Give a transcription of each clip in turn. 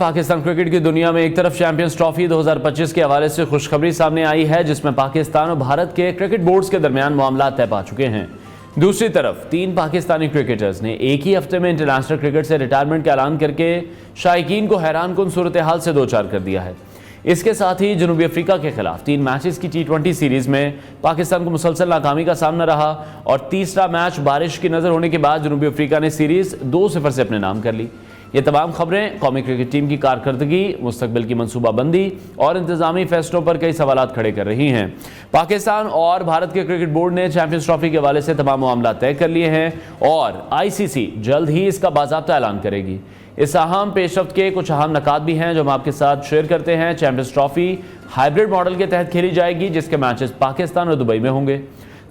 Pakistan cricket की दुनिया में एक तरफ चैंपियंस ट्रॉफी 2025 के हवाले से खुशखबरी सामने आई है, जिसमें पाकिस्तान और भारत के क्रिकेट बोर्ड्स के दरमियान मामला तय पा चुके हैं। दूसरी तरफ 3 पाकिस्तानी क्रिकेटर्स ने एक ही हफ्ते में इंटरनेशनल क्रिकेट से रिटायरमेंट का ऐलान करके शायकीन को हैरानकुन सूरत हाल से दो चार कर दिया है। इसके साथ ही जनूबी अफ्रीका के खिलाफ 3 मैचेस की T20 सीरीज में पाकिस्तान को मुसलसल नाकामी का सामना रहा और तीसरा मैच बारिश की नजर होने के बाद जनूबी अफ्रीका ने सीरीज 2-0 से अपने नाम कर ली। ये तमाम खबरें कौमी क्रिकेट टीम की कारकर्दगी, मुस्तकबिल की मनसूबाबंदी और इंतजामी फैसलों पर कई सवालात खड़े कर रही हैं। पाकिस्तान और भारत के क्रिकेट बोर्ड ने चैंपियंस ट्रॉफी के हवाले से तमाम मामला तय कर लिए हैं और ICC जल्द ही इसका बाज़ाब्ता ऐलान करेगी। इस अहम पेशरफ्त के कुछ अहम नकात भी हैं जो हम आपके साथ शेयर करते हैं। चैंपियंस ट्रॉफी हाइब्रिड मॉडल के तहत खेली जाएगी, जिसके मैचेस पाकिस्तान और दुबई में होंगे।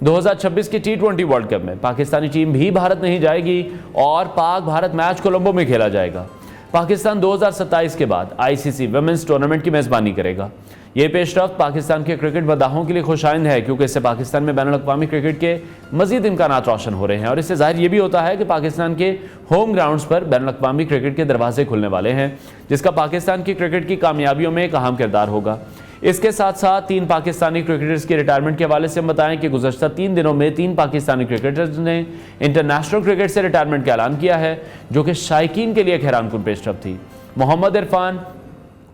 2026 के T20 वर्ल्ड कप में पाकिस्तानी टीम भी भारत नहीं जाएगी और पाक भारत मैच कोलंबो में खेला जाएगा। पाकिस्तान 2027 के बाद ICC वुमेन्स टूर्नामेंट की मेजबानी करेगा। ये पेशरफ्त पाकिस्तान के क्रिकेट मदाहों के लिए खुशाइंद है, क्योंकि इससे पाकिस्तान में बैनुल-अक़वामी क्रिकेट के मजीद इम्कानात रोशन हो रहे हैं और इससे जाहिर ये भी होता है कि पाकिस्तान के होम ग्राउंड्स पर बैनुल-अक़वामी क्रिकेट के दरवाजे खुलने वाले हैं, जिसका पाकिस्तान की क्रिकेट की कामयाबियों में एक अहम किरदार होगा। इसके साथ साथ 3 पाकिस्तानी क्रिकेटर्स के रिटायरमेंट के हवाले से हम बताएं कि गुज़श्ता 3 दिनों में 3 पाकिस्तानी क्रिकेटर्स ने इंटरनेशनल क्रिकेट से रिटायरमेंट का ऐलान किया है, जो कि शायकीन के लिए एक हैरानकुन पेशरफ्त थी। मोहम्मद इरफान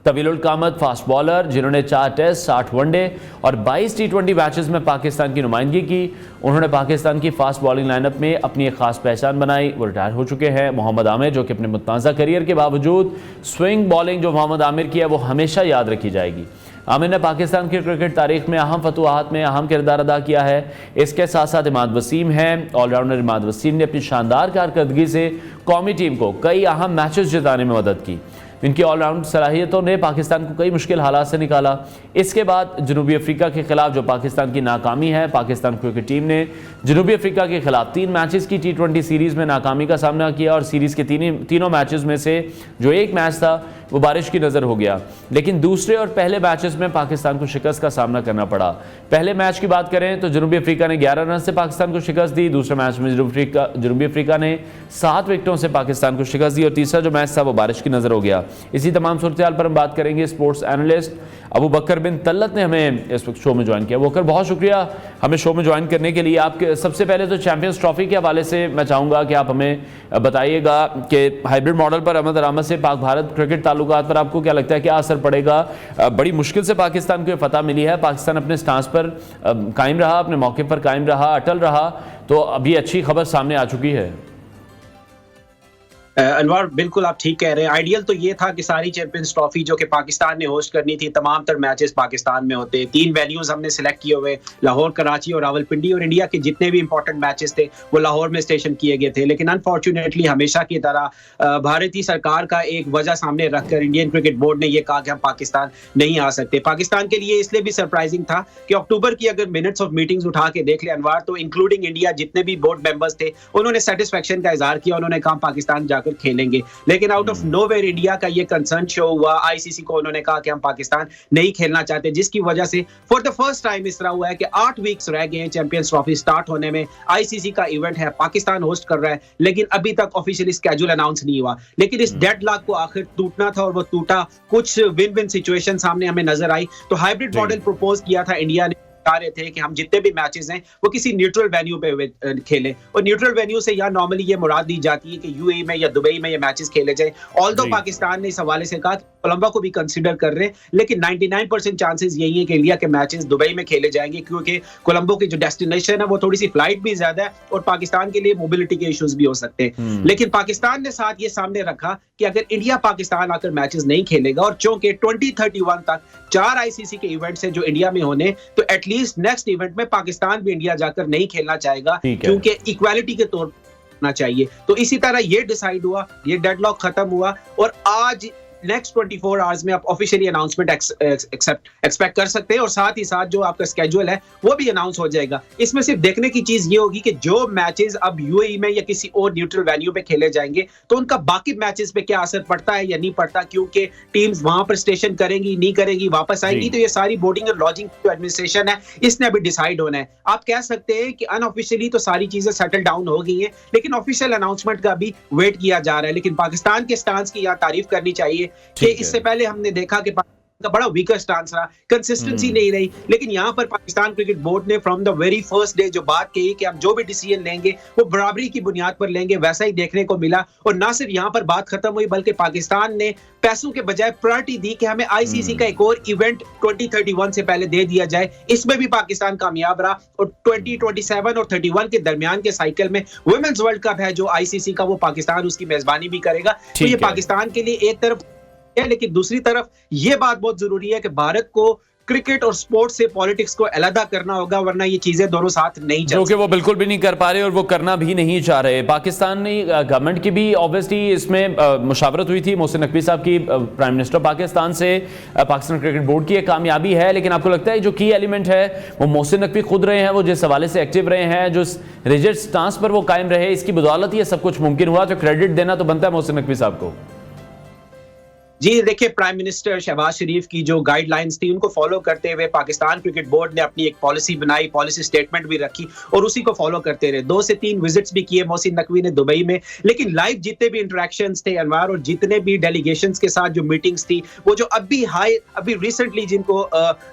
तवीलुल कामत फास्ट बॉलर, जिन्होंने 4 टेस्ट, 60 वनडे और 22 T20 मैचेस में पाकिस्तान की नुमाइंदगी की, उन्होंने पाकिस्तान की फास्ट बॉलिंग लाइनअप में अपनी एक खास पहचान बनाई। वो रिटायर हो चुके हैं। मोहम्मद आमिर, जो कि अपने मुतनाज़ा करियर के बावजूद स्विंग बॉलिंग जो मोहम्मद आमिर की है वो हमेशा याद रखी जाएगी। आमिर ने पाकिस्तान की क्रिकेट तारीख में अहम फतवाहत में अहम किरदार अदा किया है। इसके साथ साथ इमाद वसीम हैं। ऑलराउंडर इमाद वसीम ने अपनी शानदार कारकर्दगी से कौमी टीम को कई अहम मैचेस जिताने में मदद की। इनकी ऑलराउंड सलाहियतों ने पाकिस्तान को कई मुश्किल हालात से निकाला। इसके बाद जनूबी अफ्रीका के खिलाफ जो पाकिस्तान की नाकामी है, पाकिस्तान क्रिकेट टीम ने जनूबी अफ्रीका के खिलाफ 3 मैचेस की T20 सीरीज में नाकामी का सामना किया और सीरीज के तीनों मैचेस में से जो एक मैच था वो बारिश की नज़र हो गया। लेकिन दूसरे और पहले मैचेस में पाकिस्तान को शिकस्त का सामना करना पड़ा। पहले मैच की बात करें तो जनूबी अफ्रीका ने 11 रन से पाकिस्तान को शिकस्त दी। दूसरे मैच में जनूबी अफ्रीका ने 7 विकेटों से पाकिस्तान को शिकस्त दी और तीसरा जो मैच था वो बारिश की नज़र हो गया। इसी तमाम सूरत हाल पर हम बात करेंगे। स्पोर्ट्स एनालिस्ट अबू बकर बिन तल्लत ने हमें इस वक्त शो में ज्वाइन किया। बकर, बहुत शुक्रिया हमें शो में ज्वाइन करने के लिए। आपके सबसे पहले तो चैंपियंस ट्रॉफी के हवाले से मैं चाहूँगा कि आप हमें बताइएगा कि हाइब्रिड मॉडल पर अहमद दरामद से पाक भारत क्रिकेट ताल्लुकात पर आपको क्या लगता है, क्या असर पड़ेगा? बड़ी मुश्किल से पाकिस्तान को फतह मिली है। पाकिस्तान अपने स्टांस पर कायम रहा, अपने मौके पर कायम रहा, अटल रहा, तो अभी अच्छी खबर सामने आ चुकी है। अनवर, बिल्कुल आप ठीक कह रहे हैं। आइडियल तो ये था कि सारी चैंपियंस ट्रॉफी जो कि पाकिस्तान ने होस्ट करनी थी, तमाम तर मैचेस पाकिस्तान में होते। 3 वेन्यूज हमने सिलेक्ट किए हुए, लाहौर, कराची और रावलपिंडी, और इंडिया के जितने भी इंपॉर्टेंट मैचेस थे वो लाहौर में स्टेशन किए गए थे। लेकिन अनफॉर्चुनेटली हमेशा की तरह भारतीय सरकार का एक वजह सामने रखकर इंडियन क्रिकेट बोर्ड ने यह कहा कि हम पाकिस्तान नहीं आ सकते। पाकिस्तान के लिए इसलिए भी सरप्राइजिंग था कि अक्टूबर की अगर मिनट्स ऑफ मीटिंग्स उठा के देख ले अनवर, तो इंक्लूडिंग इंडिया जितने भी बोर्ड मेंबर्स थे उन्होंने सेटिस्फेक्शन का इजहार किया। उन्होंने कहा पाकिस्तान जाकर खेलेंगे। लेकिन आउट ऑफ नोवेयर इंडिया का ये कंसर्न शो हुआ। ICC को उन्होंने कहा कि हम पाकिस्तान नहीं खेलना चाहते, जिसकी वजह से फॉर द फर्स्ट टाइम इस तरह हुआ है कि 8 वीक्स रह गए हैं चैंपियंस ट्रॉफी स्टार्ट होने में। ICC का इवेंट है, पाकिस्तान होस्ट कर रहा है, लेकिन अभी तक ऑफिशियली स्केड्यूल अनाउंस नहीं हुआ। लेकिन इस डेडलॉक को आखिर टूटना था और वो टूटा। कुछ विन विन सिचुएशन सामने हमें नजर आई। तो हाइब्रिड मॉडल प्रपोज किया था इंडिया ने। रहे थे कि हम जितने भी मैचेस हैं वो किसी न्यूट्रल वेन्यू पे खेलें, और न्यूट्रल वेन्यू से या नॉर्मली ये मुराद दी जाती है कि UAE में या दुबई में ये मैचेस खेले जाएं। ऑल्दो पाकिस्तान ने इस हवाले से कहा कोलंबो को भी कंसीडर कर रहे हैं, लेकिन 99% चांसेस यही है कि इंडिया के मैचेस दुबई में खेले जाएंगे, क्योंकि कोलंबो की जो डेस्टिनेशन है वो थोड़ी सी फ्लाइट भी ज्यादा है और पाकिस्तान के लिए मोबिलिटी के इश्यूज भी हो सकते हैं। लेकिन पाकिस्तान ने साथ ये सामने रखा कि अगर इंडिया पाकिस्तान आकर मैचेस नहीं खेलेगा, और चूंकि 2031 तक 4 ICC के इवेंट्स हैं जो इंडिया में होने, तो एटलीस्ट नेक्स्ट इवेंट में पाकिस्तान भी इंडिया जाकर नहीं खेलना चाहेगा, क्योंकि इक्वालिटी के तौर पर चाहिए। तो इसी तरह ये डिसाइड हुआ, ये डेडलॉक खत्म हुआ, और आज नेक्स्ट 24 आवर्स में आप ऑफिशियली अनाउंसमेंट एक्सपेक्ट कर सकते हैं, और साथ ही साथ जो आपका स्केड्यूल है वो भी अनाउंस हो जाएगा। इसमें सिर्फ देखने की चीज ये होगी कि जो मैचेस अब UAE में या किसी और न्यूट्रल वेन्यू पे खेले जाएंगे तो उनका बाकी मैचेस पे क्या असर पड़ता है या नहीं पड़ता, क्योंकि टीम्स वहां पर स्टेशन करेंगी नहीं करेंगी, वापस आएंगी। तो ये सारी बोर्डिंग और लॉजिंग जो एडमिनिस्ट्रेशन है इसने अभी डिसाइड होना है। आप कह सकते हैं कि अनऑफिशियली तो सारी चीजें सेटल डाउन हो गई हैं, लेकिन ऑफिशियल अनाउंसमेंट का भी वेट किया जा रहा है। लेकिन पाकिस्तान के स्टांस की यहाँ तारीफ करनी चाहिए है कि इससे पहले हमने देखा कि का बड़ा वीकर स्टांस रहा, कंसिस्टेंसी नहीं रही। लेकिन यहाँ पर पाकिस्तान क्रिकेट बोर्ड ने from the very first day जो बात कही कि हम जो भी डिसीजन लेंगे वो बराबरी की बुनियाद पर लेंगे, वैसा ही देखने को मिला। और ना सिर्फ यहाँ पर बात खत्म हुई बल्कि पाकिस्तान ने पैसों के बजाय प्रायोरिटी दी कि हमें आईसीसी का एक और इवेंट 2031 से पहले दे दिया जाए। इसमें भी पाकिस्तान कामयाब रहा और 2027 और 31 के दरमियान के साइकिल में वुमेन्स वर्ल्ड कप है जो आईसीसी का, वो पाकिस्तान उसकी मेजबानी भी करेगा। तो ये पाकिस्तान के लिए एक तरफ है, लेकिन दूसरी तरफ ये बात बहुत जरूरी है कि भारत को क्रिकेट और स्पोर्ट्स से पॉलिटिक्स को अलग करना होगा, वरना ये चीजें दोनों साथ नहीं चल, जो कि वो बिल्कुल भी नहीं कर पा रहे और वो करना भी नहीं चाह रहे। पाकिस्तानी गवर्नमेंट की भी ऑब्वियसली इसमें मुशावरत हुई थी। मोहसिन नकवी साहब की प्राइम मिनिस्टर पाकिस्तान से, पाकिस्तान क्रिकेट बोर्ड की एक कामयाबी है। लेकिन आपको लगता है जो की एलिमेंट है वो मोहसिन नकवी खुद रहे हैं, वो जिस हवाले से एक्टिव रहे हैं, जो रिजिड स्टांस पर वो कायम रहे, इसकी बदौलत ये सब कुछ मुमकिन हुआ। तो क्रेडिट देना तो बनता है मोहसिन नकवी साहब को। जी देखिए, प्राइम मिनिस्टर शहबाज शरीफ की जो गाइडलाइंस थी उनको फॉलो करते हुए पाकिस्तान क्रिकेट बोर्ड ने अपनी एक पॉलिसी बनाई, पॉलिसी स्टेटमेंट भी रखी और उसी को फॉलो करते रहे। 2 से 3 विजिट्स भी किए मोहसिन नकवी ने दुबई में, लेकिन लाइव जितने भी इंटरेक्शंस थे अनवार और जितने भी डेलीगेशंस के साथ जो मीटिंग्स थी, वो जो अभी रिसेंटली जिनको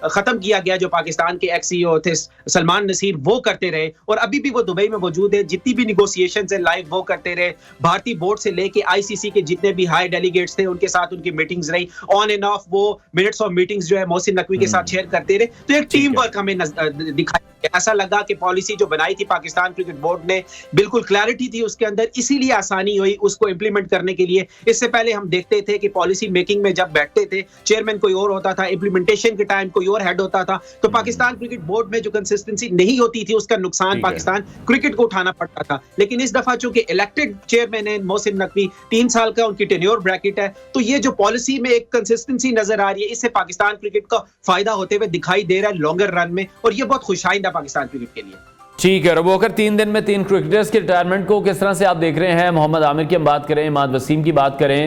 खत्म किया गया, जो पाकिस्तान के एक्स सीईओ थे सलमान नसीर, वो करते रहे और अभी भी वो दुबई में मौजूद है। जितनी भी निगोशिएशंस है लाइव वो करते रहे। भारतीय बोर्ड से लेके आईसीसी के जितने भी हाई डेलीगेट्स थे उनके साथ उनकी मीटिंग्स रही, ऑन एंड ऑफ वो मिनट्स ऑफ मीटिंग्स जो है मोहसिन नकवी के साथ शेयर करते रहे। तो एक टीम वर्क हमें दिखाई, ऐसा लगा कि पॉलिसी जो बनाई थी पाकिस्तान क्रिकेट बोर्ड ने, बिल्कुल क्लैरिटी थी उसके अंदर, इसीलिए आसानी हुई उसको इंप्लीमेंट करने के लिए। इससे पहले हम देखते थे कि पॉलिसी मेकिंग में जब बैठते थे चेयरमैन कोई और होता था, इंप्लीमेंटेशन के टाइम कोई और हेड होता था, तो पाकिस्तान क्रिकेट बोर्ड में जो कंसिस्टेंसी नहीं होती थी उसका नुकसान पाकिस्तान क्रिकेट को उठाना पड़ता था। लेकिन इस दफा चूंकि इलेक्टेड चेयरमैन है मोहसिन नकवी, 3 साल का उनकी टेन्योर ब्रैकेट है, तो ये जो पॉलिसी में एक कंसिस्टेंसी नजर आ रही है, इससे पाकिस्तान क्रिकेट का फायदा होते हुए दिखाई दे रहा है लॉन्गर रन में, और ये बहुत खुशाइंदा पाकिस्तान क्रिकेट के लिए। ठीक है रबू अकर, 3 दिन में 3 क्रिकेटर्स के रिटायरमेंट को किस तरह से आप देख रहे हैं? मोहम्मद आमिर की हम बात करें, इमाद वसीम की बात करें,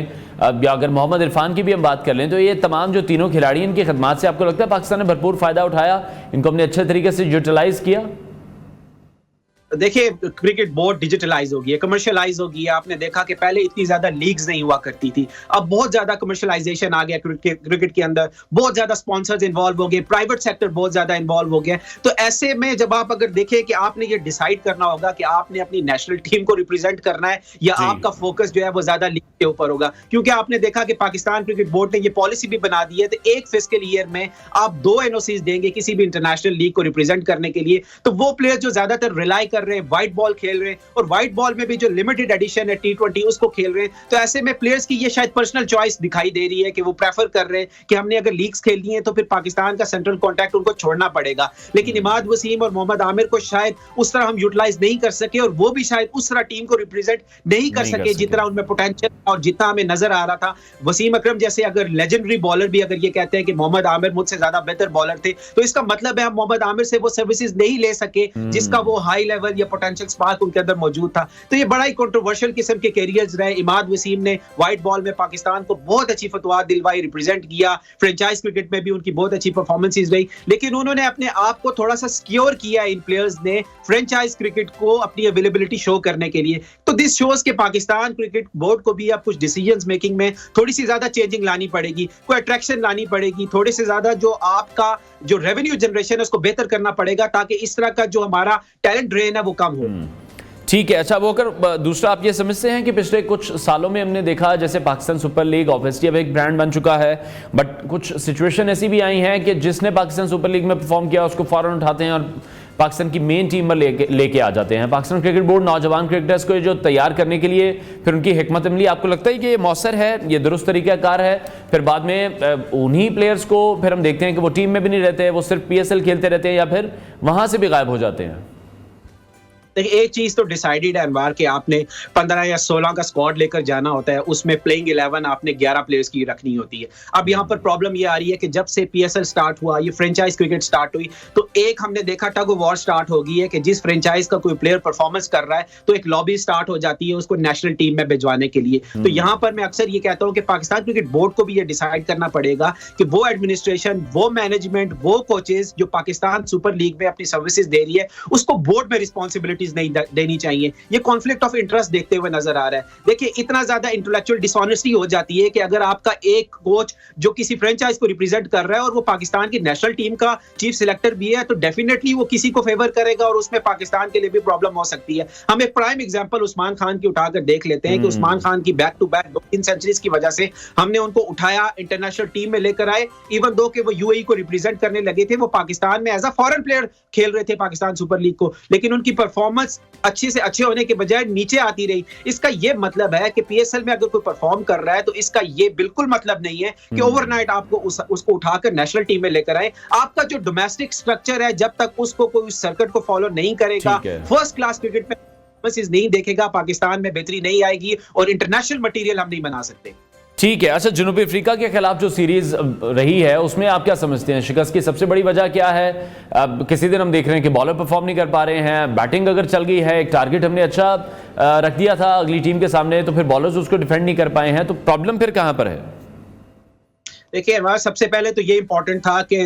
या अगर मोहम्मद इरफान की भी हम बात कर लें, तो ये तमाम जो तीनों खिलाड़ी इनकी खदमात से आपको लगता है पाकिस्तान ने भरपूर फायदा उठाया, इनको हमने अच्छे तरीके से यूटिलाइज किया? देखिए, क्रिकेट बोर्ड डिजिटलाइज हो गई है, कमर्शियलाइज हो गई है। आपने देखा कि पहले इतनी ज्यादा लीग्स नहीं हुआ करती थी, अब बहुत ज्यादा कमर्शियलाइजेशन आ गया क्रिकेट के अंदर, बहुत ज्यादा स्पॉन्सर्स इन्वॉल्व हो गए, प्राइवेट सेक्टर बहुत ज्यादा इन्वॉल्व हो गया। तो ऐसे में जब आप अगर देखें कि आपने ये डिसाइड करना होगा कि आपने अपनी नेशनल टीम को रिप्रेजेंट करना है या आपका फोकस जो है वो ज्यादा लीग के ऊपर होगा, क्योंकि आपने देखा कि पाकिस्तान क्रिकेट बोर्ड ने ये पॉलिसी भी बना दी है, तो एक फिस्कल ईयर में आप 2 एनओसीज देंगे किसी भी इंटरनेशनल लीग को रिप्रेजेंट करने के लिए। तो वो प्लेयर जो ज्यादातर रिलाई कर रहे हैं, व्हाइट बॉल खेल रहे हैं, और व्हाइट बॉल में भी जो लिमिटेड एडिशन है T20 उसको खेल रहे हैं, तो ऐसे में प्लेयर्स की ये शायद पर्सनल चॉइस दिखाई दे रही है कि वो प्रेफर कर रहे हैं कि हमने अगर लीग्स खेलनी है तो फिर पाकिस्तान का सेंट्रल कॉन्ट्रैक्ट उनको छोड़ना पड़ेगा। लेकिन इमाद वसीम और मोहम्मद आमिर को शायद उस तरह हम यूटिलाइज नहीं कर सके, और वो भी शायद उस तरह टीम को रिप्रेजेंट नहीं कर सके जितना उनमें पोटेंशियल और जितना हमें नजर आ रहा था। वसीम अकरम जैसे अगर लेजेंडरी बॉलर भी अगर ये कहते हैं कि मोहम्मद आमिर मुझसे ज्यादा बेहतर बॉलर थे, तो इसका मतलब है हम मोहम्मद आमिर से वो सर्विसेज नहीं ले सके जिसका वो हाई लेवल या पोटेंशियल स्पार्क उनके अंदर मौजूद था। तो ये बड़ा ही कंट्रोवर्शियल किस्म के कैरियर्स रहे। इमाद वसीम ने व्हाइट बॉल में पाकिस्तान को बहुत अच्छी फतवात दिलवाई, रिप्रेजेंट किया, फ्रेंचाइज क्रिकेट में भी उनकी बहुत अच्छी परफॉर्मेंसेस रही, लेकिन उन्होंने अपने आप को थोड़ा सा सिक्योर किया इन प्लेयर्स ने फ्रेंचाइज क्रिकेट को अपनी अवेलेबिलिटी शो करने के लिए। तो दिस शोज के पाकिस्तान क्रिकेट बोर्ड को भी अब कुछ डिसीजंस मेकिंग में थोड़ी सी ज्यादा चेंजिंग लानी पड़ेगी, कोई अट्रैक्शन लानी पड़ेगी, थोड़े से ज्यादा जो आपका जो रेवेन्यू जनरेशन है उसको बेहतर करना पड़ेगा, ताकि इस तरह का जो हमारा टैलेंट ड्रेन है वो कम हो। ठीक है, अच्छा वो अगर दूसरा आप ये समझते हैं कि पिछले कुछ सालों में हमने देखा जैसे पाकिस्तान सुपर लीग ऑब्वियसली अब एक ब्रांड बन चुका है, बट कुछ सिचुएशन ऐसी भी आई हैं कि जिसने पाकिस्तान सुपर लीग में परफॉर्म किया उसको फौरन उठाते हैं और पाकिस्तान की मेन टीम में लेके आ जाते हैं। पाकिस्तान क्रिकेट बोर्ड नौजवान क्रिकेटर्स को जो तैयार करने के लिए फिर उनकी हिकमत अमली, आपको लगता है कि ये मौसर है, ये दुरुस्त तरीक़ाकार है? फिर बाद में उन्हीं प्लेयर्स को फिर हम देखते हैं कि वो टीम में भी नहीं रहते, वो सिर्फ PSL खेलते रहते हैं या फिर वहां से भी गायब हो जाते हैं। देखिए, एक चीज तो डिसाइडेड है अनवार कि आपने 15 या 16 का स्क्वाड लेकर जाना होता है, उसमें प्लेइंग 11 आपने 11 प्लेयर्स की रखनी होती है। अब यहाँ पर प्रॉब्लम ये आ रही है कि जब से PSL स्टार्ट हुआ, ये फ्रेंचाइज क्रिकेट स्टार्ट हुई, तो एक हमने देखा टग ऑफ वॉर स्टार्ट हो गई है कि जिस फ्रेंचाइज का कोई प्लेयर परफॉर्मेंस कर रहा है तो एक लॉबी स्टार्ट हो जाती है उसको नेशनल टीम में भिजवाने के लिए। तो यहाँ पर मैं अक्सर ये कहता हूँ कि पाकिस्तान क्रिकेट बोर्ड को भी ये डिसाइड करना पड़ेगा कि वो एडमिनिस्ट्रेशन, वो मैनेजमेंट, वो कोचेज जो पाकिस्तान सुपर लीग में अपनी सर्विसेज दे रही है, उसको बोर्ड में रिस्पॉन्सिबिलिटी अपॉर्चुनिटीज नहीं देनी चाहिए। ये कॉन्फ्लिक्ट ऑफ इंटरेस्ट देखते हुए नजर आ रहा है। देखिए इतना ज्यादा इंटेलेक्चुअल डिसऑनेस्टी हो जाती है कि अगर आपका एक कोच जो किसी फ्रेंचाइज को रिप्रेजेंट कर रहा है और वो पाकिस्तान की नेशनल टीम का चीफ सिलेक्टर भी है, तो डेफिनेटली वो किसी को फेवर करेगा और उसमें पाकिस्तान के लिए भी प्रॉब्लम हो सकती है। हम एक प्राइम एग्जांपल उस्मान खान की उठाकर देख लेते हैं कि उस्मान खान की बैक टू बैक 2-3 सेंचुरीज की वजह से हमने उनको उठाया, इंटरनेशनल टीम में लेकर आए। इवन दो कि वो यूएई को रिप्रेजेंट करने लगे थे, वो पाकिस्तान में एज अ फॉरेन प्लेयर खेल रहे थे पाकिस्तान सुपर लीग को, लेकिन उनकी परफॉर्मेंस अच्छे से अच्छे होने के बजाय नीचे आती रही। इसका ये मतलब है कि पीएसएल में अगर कोई परफॉर्म कर रहा है तो इसका ये बिल्कुल मतलब नहीं है कि ओवरनाइट आपको उसको उठाकर नेशनल टीम में लेकर आए। आपका जो डोमेस्टिक स्ट्रक्चर है, जब तक उसको कोई उस सर्किट को फॉलो नहीं करेगा, फर्स्ट क्लास क्रिकेट में नहीं देखेगा, पाकिस्तान में बेहतरी नहीं आएगी और इंटरनेशनल मटेरियल हम नहीं बना सकते। ठीक है। अच्छा, जनूबी अफ्रीका के खिलाफ जो सीरीज रही है उसमें आप क्या समझते हैं, शिकस्त की सबसे बड़ी वजह क्या है? अब किसी दिन हम देख रहे हैं कि बॉलर परफॉर्म नहीं कर पा रहे हैं, बैटिंग अगर चल गई है, एक टारगेट हमने अच्छा रख दिया था अगली टीम के सामने, तो फिर बॉलर्स उसको डिफेंड नहीं कर पाए हैं, तो प्रॉब्लम फिर कहां पर है? देखिए हमारा सबसे पहले तो ये इंपॉर्टेंट था कि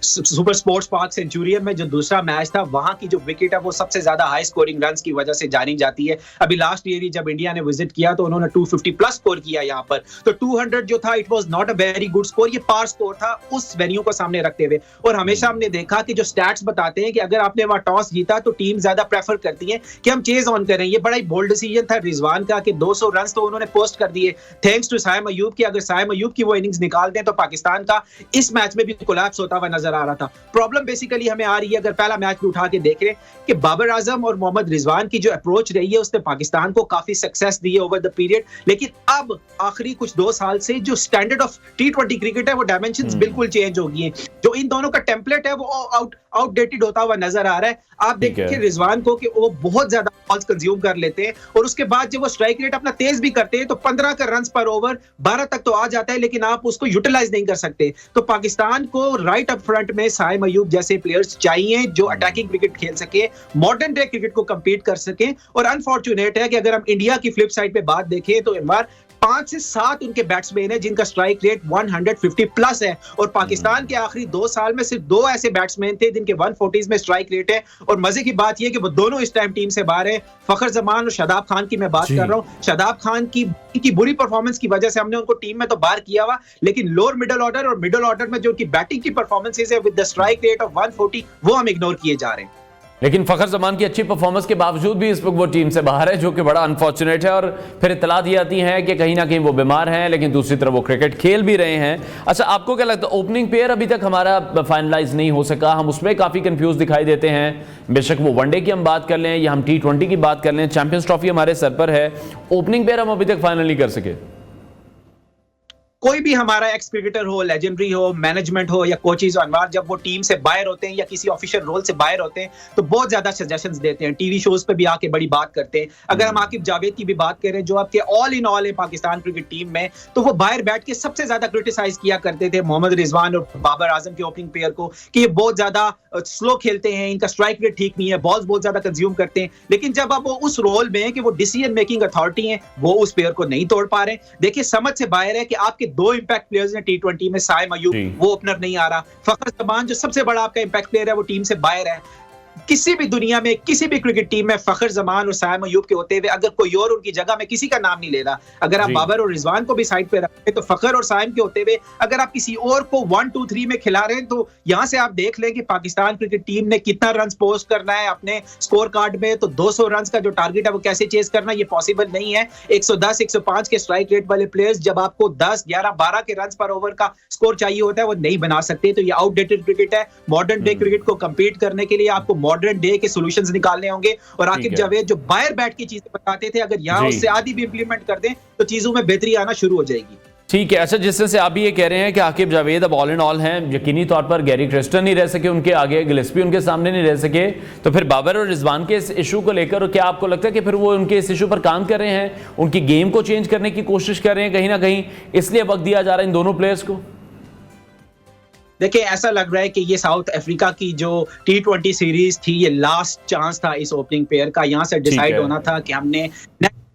सुपर स्पोर्ट्स पार्क सेंचुरियन में जो दूसरा मैच था, वहां की जो विकेट है वो सबसे ज्यादा हाई स्कोरिंग रन्स की वजह से जानी जाती है। अभी लास्ट ईयर ही जब इंडिया ने विजिट किया तो उन्होंने 250 प्लस स्कोर किया यहाँ पर, तो 200 जो था it was not a very good score, ये पार स्कोर था उस वेन्यू को सामने रखते हुए। और हमेशा हमने देखा कि जो स्टैट्स बताते हैं कि अगर आपने वहां टॉस जीता तो टीम ज्यादा प्रेफर करती है कि हम चेज ऑन करें। ये बड़ा ही बोल्ड डिसीजन था रिजवान का कि 200 रन तो उन्होंने पोस्ट कर दिए थैंक्स टू साइम अयूब की। अगर साइम अयूब की वो इनिंग्स निकाल दें तो पाकिस्तान का इस मैच में भी कोलैप्स होता हुआ नजर आ रहा था। प्रॉब्लम बेसिकली हमें आ रही है, अगर पहला मैच भी उठा के देख रहे कि बाबर आजम और मोहम्मद रिजवान की जो अप्रोच रही है उसने पाकिस्तान को काफी सक्सेस दी है ओवर द पीरियड, लेकिन अब आखिरी कुछ 2 साल से जो स्टैंडर्ड ऑफ टी20 क्रिकेट है वो डायमेंशंस बिल्कुल चेंज हो गई है। जो इन दोनों का टेम्पलेट है वो आउटडेटेड होता हुआ नजर आ रहा है। आप देखिए रिजवान को कि वो बहुत ज्यादा बॉल्स कंज्यूम कर लेते हैं और उसके बाद जब वो स्ट्राइक रेट अपना तेज भी करते हैं तो 15 का रन पर ओवर 12 तक तो आ जाता है, लेकिन आप उसको यूटिलाइज नहीं कर सकते। तो पाकिस्तान को राइट अप फ्रंट में साइम अयूब जैसे प्लेयर्स चाहिए जो अटैकिंग क्रिकेट खेल सके, मॉडर्न डे क्रिकेट को कंपीट कर सके। और अनफॉर्चुनेट है कि अगर हम इंडिया की फ्लिप साइड पे बात देखें तो इस बार 5 से 7 उनके बैट्समैन हैं जिनका स्ट्राइक रेट 150 प्लस है, और पाकिस्तान के आखिरी 2 साल में सिर्फ 2 ऐसे बैट्समैन थे जिनके 140s में स्ट्राइक रेट है। और मजे की बात यह कि वो दोनों इस टाइम टीम से बाहर हैं। फखर जमान और शादाब खान की मैं बात कर रहा हूं। शादाब खान की बुरी परफॉर्मेंस की वजह से हमने उनको टीम में तो बाहर किया हुआ, लेकिन लोअर मिडिल ऑर्डर और मिडिल ऑर्डर में जो उनकी बैटिंग की परफॉर्मेंसेज है with the strike rate of 140 वो हम इग्नोर किए जा रहे हैं। लेकिन फखर जमान की अच्छी परफॉर्मेंस के बावजूद भी इस वक्त वो टीम से बाहर है, जो कि बड़ा अनफॉर्चुनेट है। और फिर इत्तला दी जाती है कि कहीं ना कहीं वो बीमार हैं, लेकिन दूसरी तरफ वो क्रिकेट खेल भी रहे हैं। अच्छा, आपको क्या लगता है, ओपनिंग पेयर अभी तक हमारा फाइनलाइज नहीं हो सका, हम उसमें काफ़ी कंफ्यूज दिखाई देते हैं। बेशक वो वनडे की हम बात कर लें या हम T20 की बात कर लें, चैंपियंस ट्रॉफी हमारे सर पर है, ओपनिंग पेयर हम अभी तक फाइनल नहीं कर सके। कोई भी हमारा एक्स क्रिकेटर हो, लेजेंडरी हो, मैनेजमेंट हो या कोचेज अनवार, जब वो टीम से बाहर होते हैं या किसी ऑफिशियल रोल से बाहर होते हैं तो बहुत ज्यादा सजेशंस देते हैं, टीवी शोज पे भी आके बड़ी बात करते हैं। अगर हम आकिब जावेद की भी बात करें जो आपके ऑल इन ऑल है पाकिस्तान क्रिकेट टीम में, तो वो बाहर बैठ के सबसे ज्यादा क्रिटिसाइज किया करते थे मोहम्मद रिजवान और बाबर आजम के ओपनिंग पेयर को कि ये बहुत ज्यादा स्लो खेलते हैं, इनका स्ट्राइक रेट ठीक नहीं है, बॉल्स बहुत ज्यादा कंज्यूम करते हैं। लेकिन जब अब वो उस रोल में कि वो डिसीजन मेकिंग अथॉरिटी है, वो उस पेयर को नहीं तोड़ पा रहे। देखिए समझ से बाहर है कि आपके 2 इंपैक्ट प्लेयर्स हैं T20 में, साइम अयूब वो ओपनर नहीं आ रहा, फखर जमान जो सबसे बड़ा आपका इंपैक्ट प्लेयर है वो टीम से बाहर है। किसी भी दुनिया में किसी भी क्रिकेट टीम में फखर जमान और साइम अयूब के होते हुए अगर कोई और उनकी जगह में किसी का नाम नहीं ले रहा, अगर आप बाबर और रिजवान को भी साइड पे रखें तो फखर और साइम के होते हुए अगर आप किसी और को 1, 2, 3 में खिला रहे हैं, तो यहां से आप देख लें कि पाकिस्तान क्रिकेट टीम ने कितना रन पोस्ट करना है अपने स्कोर कार्ड में। तो 200 रन का जो टारगेट है वो कैसे चेज करना, ये पॉसिबल नहीं है। 110, 105 के स्ट्राइक रेट वाले प्लेयर्स जब आपको 10, 11, 12 के रन पर ओवर का स्कोर चाहिए होता है वो नहीं बना सकते। तो ये आउटडेटेड क्रिकेट है। मॉडर्न डे क्रिकेट को कंपीट करने के लिए आपको मॉडर्न डे के सॉल्यूशंस निकालने होंगे। और आकिब जावेद जो बाहर बैठ की चीजें बताते थे, अगर यहां उससे आधी भी इंप्लीमेंट कर दें तो चीजों में बेहतरी आना शुरू हो जाएगी। ठीक है। अच्छा, जिस तरह से आप भी ये कह रहे हैं कि आकिब जावेद अब ऑल इन ऑल हैं, यकीनी तौर पर गैरी क्रिस्टन नहीं रह सके उनके आगे, गिलेस्पी उनके सामने नहीं रह सके, तो फिर बाबर और रिजवान के इस इशू को लेकर क्या आपको लगता है कि फिर वो उनके इस इशू पर काम कर रहे हैं, उनकी गेम को चेंज करने की कोशिश कर रहे हैं कहीं ना कहीं, इसलिए वक्त दिया जा रहा है इन दोनों प्लेयर्स को? देखिए ऐसा लग रहा है कि ये साउथ अफ्रीका की जो T20 सीरीज थी ये लास्ट चांस था इस ओपनिंग पेयर का। यहां से डिसाइड होना था कि हमने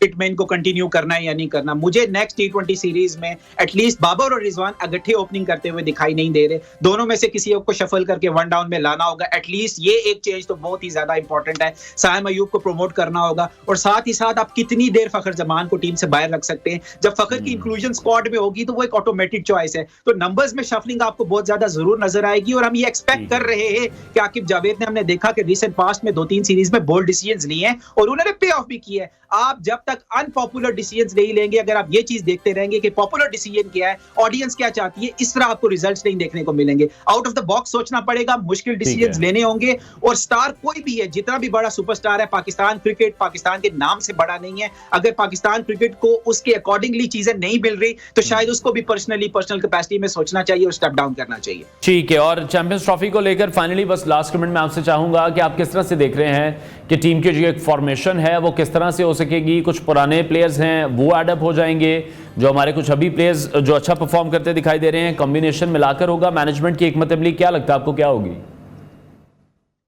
पिटमैन को कंटिन्यू करना है या नहीं करना। मुझे नेक्स्ट T20 सीरीज में एटलीस्ट बाबर और रिजवान अगट्ठे ओपनिंग करते हुए दिखाई नहीं दे रहे। दोनों में से किसी एक को शफल करके वन डाउन में लाना होगा। एटलीस्ट ये एक चेंज तो बहुत ही ज्यादा इंपॉर्टेंट है। साइम अयूब को प्रमोट करना होगा और साथ ही साथ आप कितनी देर फखर जमान को टीम से बाहर रख सकते हैं। जब फखर की इंक्लूजन स्क्वाड में होगी तो वो एक ऑटोमेटिक चॉइस है। तो नंबर्स में शफलिंग आपको बहुत ज्यादा जरूर नजर आएगी और हम ये एक्सपेक्ट कर रहे हैं कि आकिब जावेद ने, हमने देखा कि रिसेंट पास्ट में 2-3 सीरीज में बोल्ड डिसीजंस लिए हैं और उन्होंने पे ऑफ भी किया है। आप जब तक अनपॉपुलर डिसीजंस नहीं लेंगे, अगर आप ये चीज देखते रहेंगे कि पॉपुलर डिसीजन क्या है, ऑडियंस क्या चाहती है, इस तरह आपको रिजल्ट्स नहीं देखने को मिलेंगे। आउट ऑफ द बॉक्स सोचना पड़ेगा, मुश्किल डिसीजंस लेने होंगे और स्टार कोई भी है, जितना भी बड़ा सुपरस्टार है, पाकिस्तान क्रिकेट पाकिस्तान के नाम से बड़ा नहीं है। अगर पाकिस्तान क्रिकेट को उसके अकॉर्डिंगली चीजें नहीं मिल रही तो शायद उसको भी पर्सनल कैपेसिटी में सोचना चाहिए और स्टेप डाउन करना चाहिए। ठीक है, और चैंपियंस ट्रॉफी को लेकर फाइनली बस लास्ट कमेंट में आपसे चाहूंगा कि आप किस तरह से देख रहे हैं कि टीम की जो एक फॉर्मेशन है वो किस तरह से हो सकेगी। कुछ पुराने प्लेयर्स हैं वो एडअप हो जाएंगे, जो हमारे कुछ अभी प्लेयर्स जो अच्छा परफॉर्म करते दिखाई दे रहे हैं, कॉम्बिनेशन मिलाकर होगा। मैनेजमेंट की हिकमत अमली क्या लगता है आपको, क्या होगी?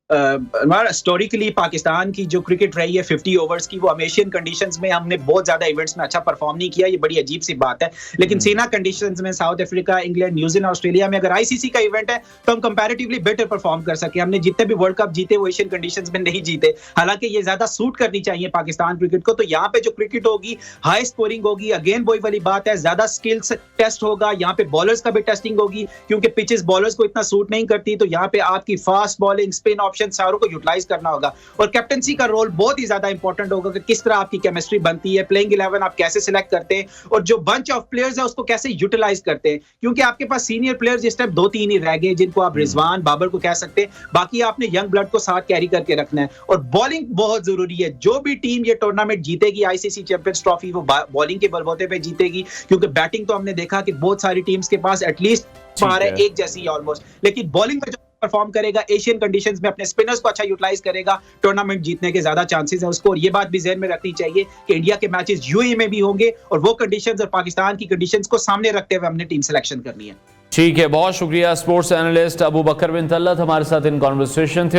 हिस्टोरिकली पाकिस्तान की जो क्रिकेट रही है 50 ओवर्स की, वो एशियन कंडीशंस में हमने बहुत ज्यादा इवेंट्स में अच्छा परफॉर्म नहीं किया। ये बड़ी अजीब सी बात है, लेकिन सीना कंडीशंस में south Africa, England, New Zealand, Australia में अगर आईसीसी का इवेंट है तो हम कंपैरेटिवली बेटर परफॉर्म कर सके। हमने जितने भी वर्ल्ड कप जीते वो एशियन कंडीशंस में नहीं जीते। हालांकि ये ज्यादा सूट करनी चाहिए पाकिस्तान क्रिकेट को। तो यहाँ पे जो क्रिकेट होगी हाई स्कोरिंग होगी। अगेन वही वाली बात है, ज्यादा स्किल्स टेस्ट होगा। यहाँ पे बॉलर्स का भी टेस्टिंग होगी क्योंकि पिचेस बॉलर्स को इतना सूट नहीं करती। तो यहाँ पे आपकी फास्ट बॉलिंग, स्पिन ऑप्शन सारों को यूटिलाइज करना होगा और कैप्टनसी का रोल बहुत ही ज्यादा इंपॉर्टेंट होगा कि किस तरह आपकी केमिस्ट्री बनती है, प्लेइंग 11 आप कैसे सिलेक्ट करते हैं और जो बंच ऑफ प्लेयर्स है उसको कैसे यूटिलाइज करते हैं। क्योंकि आपके पास सीनियर प्लेयर्स इस टाइम 2-3 ही रह गए जिनको आप रिजवान, बाबर को कह सकते हैं। बाकी आपने यंग ब्लड को साथ कैरी करके रखना है और बॉलिंग बहुत जरूरी है। जो भी टीम ये टूर्नामेंट जीतेगी आईसीसी चैंपियंस ट्रॉफी, वो बॉलिंग के बलबूते पे जीतेगी। क्योंकि बैटिंग तो हमने देखा कि बहुत सारी टीम्स के पास एटलीस्ट एक जैसी ऑलमोस्ट, लेकिन बॉलिंग में जो परफॉर्म करेगा एशियन कंडीशंस में, अपने स्पिनर्स को अच्छा यूटिलाइज करेगा, टूर्नामेंट जीतने के ज्यादा चांसेस है उसको। और ये बात भी ज़हन में रखनी चाहिए कि इंडिया के मैचेस यूएई में भी होंगे और वो कंडीशंस और पाकिस्तान की कंडीशंस को सामने रखते हुए हमने टीम सिलेक्शन करनी है। ठीक है, बहुत शुक्रिया। स्पोर्ट्स एनालिस्ट अबू बकर बिन तलत हमारे साथ इन कॉन्वर्सेशन थे।